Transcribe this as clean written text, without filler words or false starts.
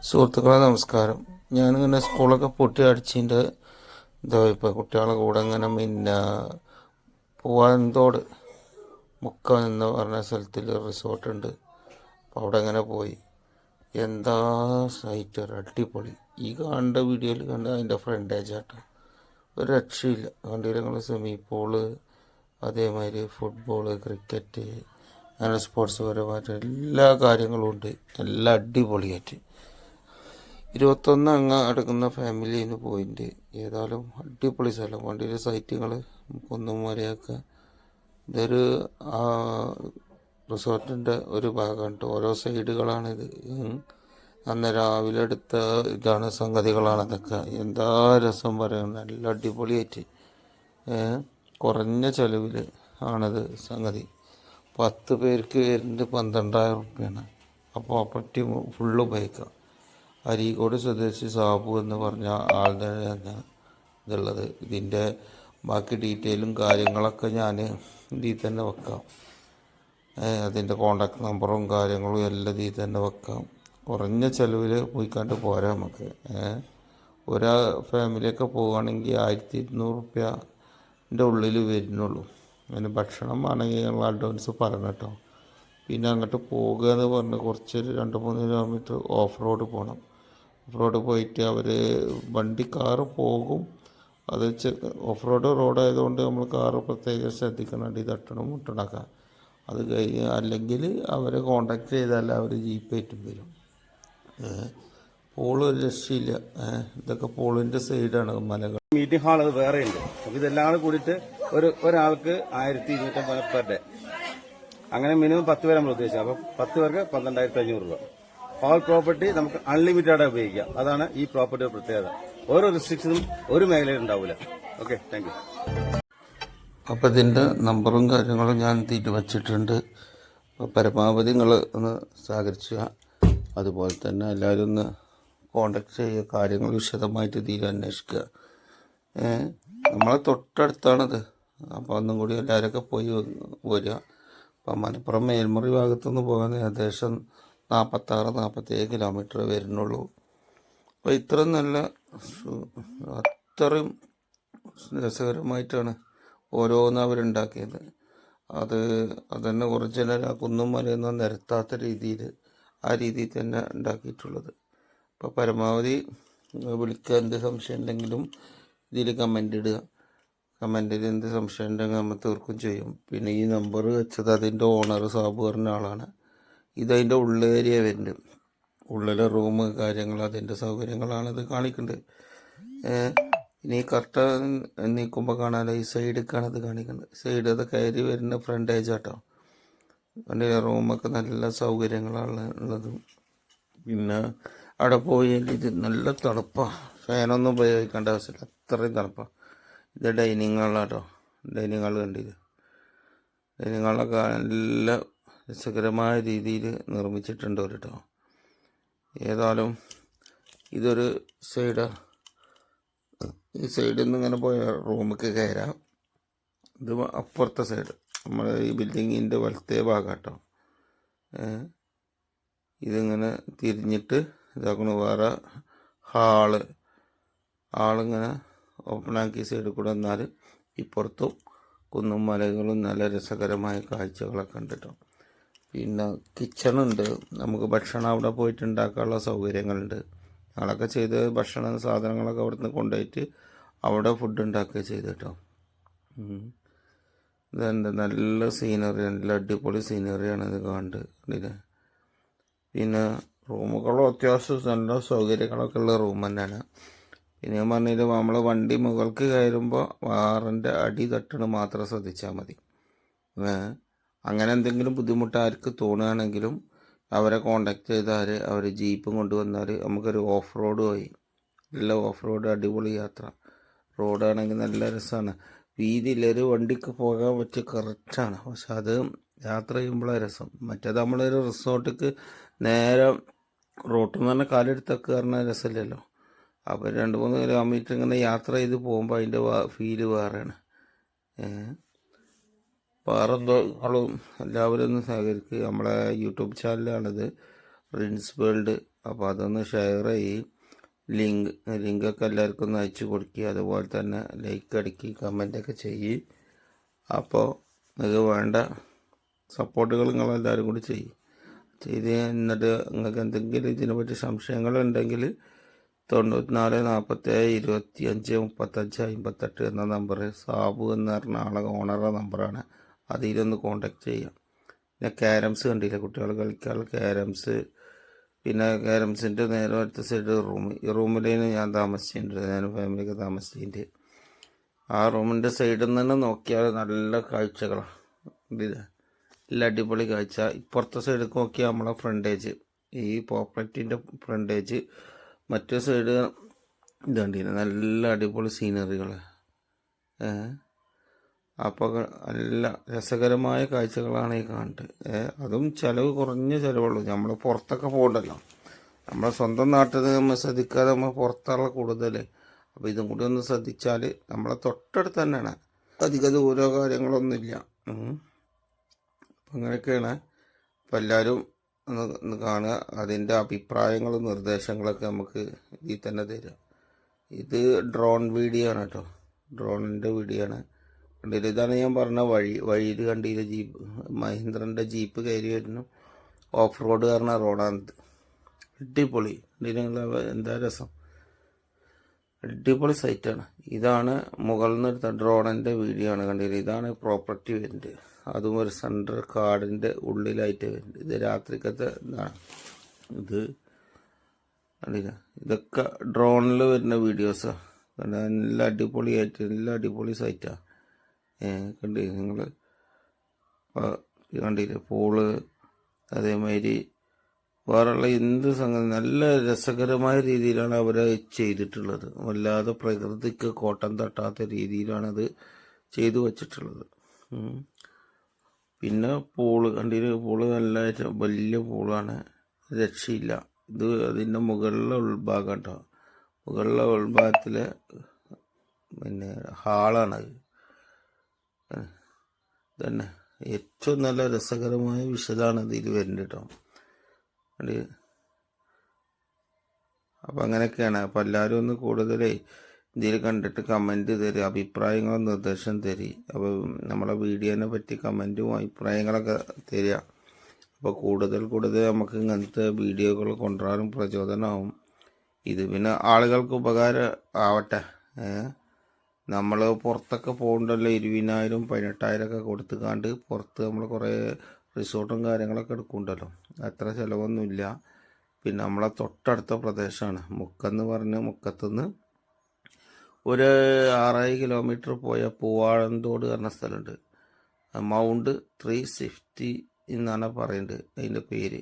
സുഹൃത്തുക്കളെ നമസ്കാരം. ഞാനിങ്ങനെ സ്കൂളൊക്കെ പൊട്ടി അടിച്ചിൻ്റെ ഇപ്പോൾ കുട്ടികളെ കൂടെ ഇങ്ങനെ പൂവാന്തോട് മുക്കം എന്ന് പറഞ്ഞ സ്ഥലത്തിൽ റിസോർട്ടുണ്ട്. അപ്പോൾ അവിടെ ഇങ്ങനെ പോയി. എന്താ സൈറ്റ്, ഒരു അടിപൊളി. ഈ കണ്ട വീഡിയോയിൽ കണ്ട അതിൻ്റെ ഫ്രണ്ടേജാട്ടോ, ഒരു രക്ഷയില്ല. കണ്ടില്ല നിങ്ങൾ? സ്വിമ്മിങ് പൂള്, അതേമാതിരി ഫുട്ബോള്, ക്രിക്കറ്റ്, അങ്ങനെ സ്പോർട്സ് പരമായിട്ട് എല്ലാ കാര്യങ്ങളും ഉണ്ട്. എല്ലാം അടിപൊളിയായിട്ട് 21 അംഗ അടങ്ങുന്ന ഫാമിലിന് പോയിൻ്റ്. ഏതായാലും അടിപൊളി സ്ഥലം. വണ്ടിയുടെ സൈറ്റുകൾ കുന്നും മലയൊക്കെ. ഇതൊരു റിസോർട്ടിൻ്റെ ഒരു ഭാഗമാണ്. ഓരോ സൈഡുകളാണിത്. അന്ന് രാവിലെ എടുത്ത ഇതാണ്, സംഗതികളാണ് അതൊക്കെ. എന്താ രസം പറയാൻ, നല്ല അടിപൊളിയായിട്ട് കുറഞ്ഞ ചിലവിൽ ആണത് സംഗതി. 10 പേർക്ക് വരുന്നത് 12,000 റുപ്യാണ്. അപ്പോൾ പറ്റി ഫുള്ള് ഉപയോഗിക്കാം. അരീക്കോട് സ്വദേശി സാബു എന്ന് പറഞ്ഞ ആളുടെ ഇതുള്ളത്. ഇതിൻ്റെ ബാക്കി ഡീറ്റെയിലും കാര്യങ്ങളൊക്കെ ഞാൻ ഇതിൽ തന്നെ വെക്കാം. അതിൻ്റെ കോണ്ടാക്ട് നമ്പറും കാര്യങ്ങളും എല്ലാം ഇതിൽ തന്നെ വെക്കാം. കുറഞ്ഞ ചിലവിൽ പോയിക്കാണ്ട് പോരാ നമുക്ക്. ഒരാ ഫാമിലിയൊക്കെ പോവുകയാണെങ്കിൽ 1,200 റുപ്യൻ്റെ ഉള്ളിൽ വരുന്നുള്ളൂ. അതിന് ഭക്ഷണം ആണെങ്കിൽ ഞങ്ങൾ അഡ്വാൻസ് പറഞ്ഞിട്ടോ. പിന്നെ അങ്ങോട്ട് പോകുക എന്ന് പറഞ്ഞ് കുറച്ച് 2-3 കിലോമീറ്റർ ഓഫ് റോഡ് പോകണം. ഓഫ് റോഡ് പോയിട്ട് അവർ കാറ് പോകും. അത് ഓഫ് റോഡ് റോഡായതുകൊണ്ട് നമ്മൾ കാറ് പ്രത്യേകം ശ്രദ്ധിക്കണം. അടി തട്ടണം, മുട്ടണൊക്കെ. അത് കഴിഞ്ഞ് അല്ലെങ്കിൽ അവരെ കോണ്ടാക്ട് ചെയ്താൽ അവർ ജീപ്പായിട്ടും വരും. പോള് ഒരു രക്ഷയില്ല. ഇതൊക്കെ പോളിൻ്റെ സൈഡാണ്, മലകൾ. മീറ്റിംഗ് ഹാൾ അത് വേറെ ഉണ്ട്. അപ്പോൾ ഇതെല്ലാം കൂടിയിട്ട് ഒരാൾക്ക് 1,250 പെർ ഡേ. അങ്ങനെ മിനിമം 10 പേര് നമ്മൾ ഉദ്ദേശിച്ചത്. അപ്പോൾ 10 പേർക്ക് 12,500 രൂപ. ഓൾ പ്രോപ്പർട്ടി നമുക്ക് അൺലിമിറ്റഡ് ആയിട്ട് ഉപയോഗിക്കാം. അതാണ് ഈ പ്രോപ്പർട്ടിയുടെ പ്രത്യേകത. ഓരോ റെസ്ട്രിക്ഷനും ഒരു മേഖലയിൽ ഉണ്ടാവില്ല. Okay, thank you. അപ്പോൾ ഇതിൻ്റെ നമ്പറും കാര്യങ്ങളും ഞാൻ തീറ്റ് വച്ചിട്ടുണ്ട്. അപ്പോൾ പരമാവധി നിങ്ങൾ ഒന്ന് സഹകരിക്കുക. അതുപോലെ തന്നെ എല്ലാവരും ഒന്ന് കോണ്ടാക്ട് ചെയ്യുക. കാര്യങ്ങൾ വിശദമായിട്ട് തീരെ അന്വേഷിക്കുക. നമ്മളെ തൊട്ടടുത്താണത്. അപ്പോൾ ഒന്നും കൂടി എല്ലാവരൊക്കെ പോയി വരിക. അപ്പം മലപ്പുറം മേൽമുറി ഭാഗത്തുനിന്ന് പോകാൻ ഏകദേശം 46-47 കിലോമീറ്റർ വരുന്നുള്ളൂ. അപ്പോൾ ഇത്രയും നല്ല അത്രയും രസകരമായിട്ടാണ് ഓരോന്നും അവരുണ്ടാക്കിയത്. അതന്നെ ഒറിജിനൽ ആ കുന്നും മലയൊന്നും നിരത്താത്ത രീതിയിൽ ആ രീതിയിൽ തന്നെ ഉണ്ടാക്കിയിട്ടുള്ളത്. അപ്പോൾ പരമാവധി വിളിക്കുക. എന്ത് സംശയം ഉണ്ടെങ്കിലും ഇതിൽ കമൻ്റ് ഇടുക. കമൻറ്റിൽ എന്ത് സംശയം ഉണ്ടെങ്കിൽ നമ്മൾ തീർക്കും ചെയ്യും. പിന്നെ ഈ നമ്പർ വെച്ചത് അതിൻ്റെ ഓണർ സാബു പറഞ്ഞ ആളാണ്. ഇതതിൻ്റെ ഉള്ളേരിയ വരുന്നുണ്ട്. ഉള്ളിലെ റൂം കാര്യങ്ങൾ അതിൻ്റെ സൗകര്യങ്ങളാണ് ഇത് കാണിക്കുന്നുണ്ട്. ഇനി കറക്റ്റ് നീക്കുമ്പോൾ കാണാമല്ലോ, ഈ സൈഡിലേക്കാണ് ഇത് കാണിക്കുന്നത്. സൈഡ് അത് കയറി വരുന്ന ഫ്രണ്ടേജ് ആട്ടോ. അതിൻ്റെ റൂമൊക്കെ നല്ല സൗകര്യങ്ങളാണ് ഉള്ളത്. പിന്നെ അവിടെ പോയി ഇത് നല്ല തണുപ്പാണ്. ഫാനൊന്നും ഉപയോഗിക്കേണ്ട ആവശ്യമില്ല, അത്രയും തണുപ്പാണ്. ഇത് ഡൈനിങ് ഹാളാട്ടോ. ഡൈനിങ് ഹാൾ കണ്ടില്ല? ഡൈനിങ് ഹാളൊക്കെ നല്ല രസകരമായ രീതിയിൽ നിർമ്മിച്ചിട്ടുണ്ട് കേട്ടോ. ഏതായാലും ഇതൊരു സൈഡാണ്. ഈ സൈഡിൽ നിന്ന് ഇങ്ങനെ പോയ റൂമിലേക്ക് കയറാം. ഇത് അപ്പുറത്തെ സൈഡ് നമ്മുടെ ഈ ബിൽഡിങ്ങിൻ്റെ വലത്തേ ഭാഗം കേട്ടോ. ഇതിങ്ങനെ തിരിഞ്ഞിട്ട് ഇതാക്കണ വേറെ ഹാളിങ്ങനെ ഓപ്പണാക്കി സൈഡിൽ കൂടെ വന്നാൽ ഇപ്പുറത്തും കുന്നും മലകളും നല്ല രസകരമായ കാഴ്ചകളൊക്കെ ഉണ്ട് കേട്ടോ. പിന്നെ കിച്ചണുണ്ട്. നമുക്ക് ഭക്ഷണം അവിടെ പോയിട്ട് ഉണ്ടാക്കാനുള്ള സൗകര്യങ്ങളുണ്ട്. ഞങ്ങളൊക്കെ ചെയ്ത് ഭക്ഷണ സാധനങ്ങളൊക്കെ അവിടെ നിന്ന് കൊണ്ടുപോയിട്ട് അവിടെ ഫുഡ് ഉണ്ടാക്കുക ചെയ്ത് കേട്ടോ. ഇതെന്താ നല്ല സീനറി, നല്ല അടിപൊളി സീനറിയാണ് ഇത് കണ്ടില്ലേ. പിന്നെ റൂമുകളും അത്യാവശ്യം നല്ല സൗകര്യങ്ങളൊക്കെ ഉള്ള റൂം തന്നെയാണ്. പിന്നെ ഞാൻ പറഞ്ഞത് നമ്മൾ വണ്ടി മുകൾക്ക് കയറുമ്പോൾ വാറിൻ്റെ അടി തട്ടണ മാത്രം ശ്രദ്ധിച്ചാൽ മതി. അങ്ങനെ എന്തെങ്കിലും ബുദ്ധിമുട്ട് ആർക്ക് തോന്നുകയാണെങ്കിലും അവരെ കോണ്ടാക്ട് ചെയ്താൽ അവർ ജീപ്പും കൊണ്ടുവന്നാൽ നമുക്കൊരു ഓഫ് റോഡ് പോയി നല്ല ഓഫ് റോഡ് അടിപൊളി യാത്ര. റോഡാണെങ്കിൽ നല്ല രസമാണ്. വീതിയിലൊരു വണ്ടിക്ക് പോകാൻ പറ്റിയ കറക്റ്റാണ്. പക്ഷെ അത് യാത്ര ചെയ്യുമ്പോഴാണ് രസം. മറ്റേത് നമ്മളൊരു റിസോർട്ടിക്ക് നേരെ റോട്ടിൽ നിന്ന് തന്നെ കാലെടുത്തൊക്കെ പറഞ്ഞാൽ രസമില്ലല്ലോ. അപ്പോൾ 2-3 കിലോമീറ്റർ ഇങ്ങനെ യാത്ര ചെയ്ത് പോകുമ്പോൾ അതിൻ്റെ ഫീല് വേറെയാണ്. വേറെന്തോ ആളും എല്ലാവരും ഒന്ന് സഹകരിക്കുക. നമ്മളെ യൂട്യൂബ് ചാനലാണിത്, റിൻസ് വേൾഡ്. അപ്പോൾ അതൊന്ന് ഷെയർ ചെയ്യും. ലിങ്കൊക്കെ എല്ലാവർക്കും ഒന്ന് അയച്ചു കൊടുക്കുക. അതുപോലെ തന്നെ ലൈക്ക് അടിക്കുക, കമൻ്റൊക്കെ ചെയ്യും. അപ്പോൾ നിങ്ങൾക്ക് വേണ്ട സപ്പോർട്ടുകൾ നിങ്ങളെല്ലാവരും കൂടി ചെയ്യും. എന്നിട്ട് നിങ്ങൾക്ക് എന്തെങ്കിലും ഇതിനെപ്പറ്റി സംശയങ്ങളുണ്ടെങ്കിൽ 94 47 25 35 58 എന്ന നമ്പർ, സാബു എന്ന് പറഞ്ഞ ആളെ ഓണറുടെ നമ്പറാണ്. അതിലൊന്ന് കോണ്ടാക്ട് ചെയ്യാം. പിന്നെ ക്യാരംസ് കണ്ടില്ല, കുട്ടികൾ കളിക്കാനുള്ള ക്യാരംസ്. പിന്നെ ക്യാരംസിൻ്റെ നേരെ അടുത്ത സൈഡ് റൂം. ഈ റൂമിലാണ് ഞാൻ താമസിച്ചിട്ടുണ്ട്, ഞാൻ ഫാമിലിയൊക്കെ താമസിച്ചിട്ടുണ്ട്. ആ റൂമിൻ്റെ സൈഡിൽ നിന്ന് തന്നെ നോക്കിയാൽ നല്ല കാഴ്ചകളാണ്. ഇതില്ല നല്ല അടിപൊളി കാഴ്ച. ഇപ്പുറത്തെ സൈഡിൽ നോക്കിയാൽ നമ്മളെ ഫ്രണ്ടേജ്, ഈ പോപ്പറേറ്റിൻ്റെ ഫ്രണ്ടേജ്. മറ്റേ സൈഡ് ഇതുണ്ടില്ല, നല്ല അടിപൊളി സീനറികൾ. അപ്പോൾ നല്ല രസകരമായ കാഴ്ചകളാണ് ഈ കാണുന്നത്. അതും ചിലവ് കുറഞ്ഞ ചിലവുള്ളൂ. നമ്മൾ പുറത്തൊക്കെ പോകണ്ടല്ലോ, നമ്മളെ സ്വന്തം നാട്ടിൽ നമ്മൾ ശ്രദ്ധിക്കാതെ നമ്മൾ പുറത്തുള്ള കൂടുതൽ. അപ്പോൾ ഇതും കൂടി ഒന്ന് ശ്രദ്ധിച്ചാൽ നമ്മളെ തൊട്ടടുത്ത് തന്നെയാണ്, അധികം ദൂരോ കാര്യങ്ങളൊന്നുമില്ല. അപ്പം അങ്ങനെയൊക്കെയാണ്. അപ്പോൾ എല്ലാവരും ഒന്ന് കാണുക. അതിൻ്റെ അഭിപ്രായങ്ങളും നിർദ്ദേശങ്ങളൊക്കെ നമുക്ക് ഇതിൽ തന്നെ തരാം. ഇത് ഡ്രോൺ വീഡിയോ ആണ് കേട്ടോ, ഡ്രോണിൻ്റെ വീഡിയോ ആണ്. കണ്ടില്ല, ഇതാണ് ഞാൻ പറഞ്ഞ വഴിയിൽ കണ്ടില്ല, ജീപ്പ് മഹീന്ദ്രൻ്റെ ജീപ്പ് കയറി വരുന്നു. ഓഫ് റോഡ് കാരണം റോഡാണിത്. അടിപൊളി കണ്ടില്ല, എന്താ രസം, അടിപൊളി സൈറ്റാണ്. ഇതാണ് മുകളിൽ നിന്ന് എടുത്ത ഡ്രോണിൻ്റെ വീഡിയോ ആണ്. കണ്ടില്ല, ഇതാണ് പ്രോപ്പർട്ടി വരുന്നത്. അതും ഒരു സെൻട്രൽ കാടിൻ്റെ ഉള്ളിലായിട്ട് വരുന്നുണ്ട്. ഇത് രാത്രിക്കത്തെ ഇതാണ്. ഇത് കണ്ടില്ല, ഇതൊക്കെ ഡ്രോണിൽ വരുന്ന വീഡിയോസാണ്. നല്ല അടിപൊളിയായിട്ട് നല്ല അടിപൊളി സൈറ്റാണ്. കണ്ടില്ല നിങ്ങൾ, കണ്ടില്ലേ പൂള്, അതേമാതിരി വേറെയുള്ള എന്ത് സംഗതി നല്ല രസകരമായ രീതിയിലാണ് അവർ ചെയ്തിട്ടുള്ളത്. വല്ലാതെ പ്രകൃതിക്ക് കോട്ടം തട്ടാത്ത രീതിയിലാണത് ചെയ്തു വച്ചിട്ടുള്ളത്. പിന്നെ പൂള് കണ്ടില്ല, പൂള് നല്ല വലിയ പൂളാണ്, രക്ഷയില്ല. ഇത് അതിൻ്റെ മുകളിലെ ഉൾഭാഗം കേട്ടോ, മുകളിലെ ഉൾഭാഗത്തിലെ പിന്നെ ഹാളാണത് തന്നെ. ഏറ്റവും നല്ല രസകരമായ വിഷയമാണ് ഇതിൽ വരുന്നത് കേട്ടോ. അപ്പം അങ്ങനെയൊക്കെയാണ്. അപ്പം എല്ലാവരും ഒന്ന് കൂടുതൽ ഇതിൽ കണ്ടിട്ട് കമൻറ്റ് തരിക, അഭിപ്രായങ്ങളും നിർദ്ദേശം തരി. അപ്പോൾ നമ്മളെ വീഡിയോനെ പറ്റി കമൻറ്റും അഭിപ്രായങ്ങളൊക്കെ തരിക. അപ്പോൾ കൂടുതൽ നമുക്ക് ഇങ്ങനത്തെ വീഡിയോകൾ കൊണ്ടുവരാനും പ്രചോദനമാവും. ഇത് പിന്നെ ആളുകൾക്ക് ഉപകാരം ആവട്ടെ. നമ്മൾ പുറത്തൊക്കെ പോകണ്ടല്ലോ, 20,000 18,000 ഒക്കെ കൊടുത്തുകാണ്ട് പുറത്ത് നമ്മൾ കുറേ റിസോർട്ടും കാര്യങ്ങളൊക്കെ എടുക്കുന്നുണ്ടല്ലോ, അത്ര ചിലവൊന്നുമില്ല. പിന്നെ നമ്മളെ തൊട്ടടുത്ത പ്രദേശമാണ് മുക്കെന്ന് പറഞ്ഞ്, മുക്കത്തുനിന്ന് ഒരു 6 കിലോമീറ്റർ പോയ പൂവാഴന്തോട് പറഞ്ഞ സ്ഥലമുണ്ട്. മൗണ്ട് 350 എന്നാണ് പറയുന്നത് അതിൻ്റെ പേര്.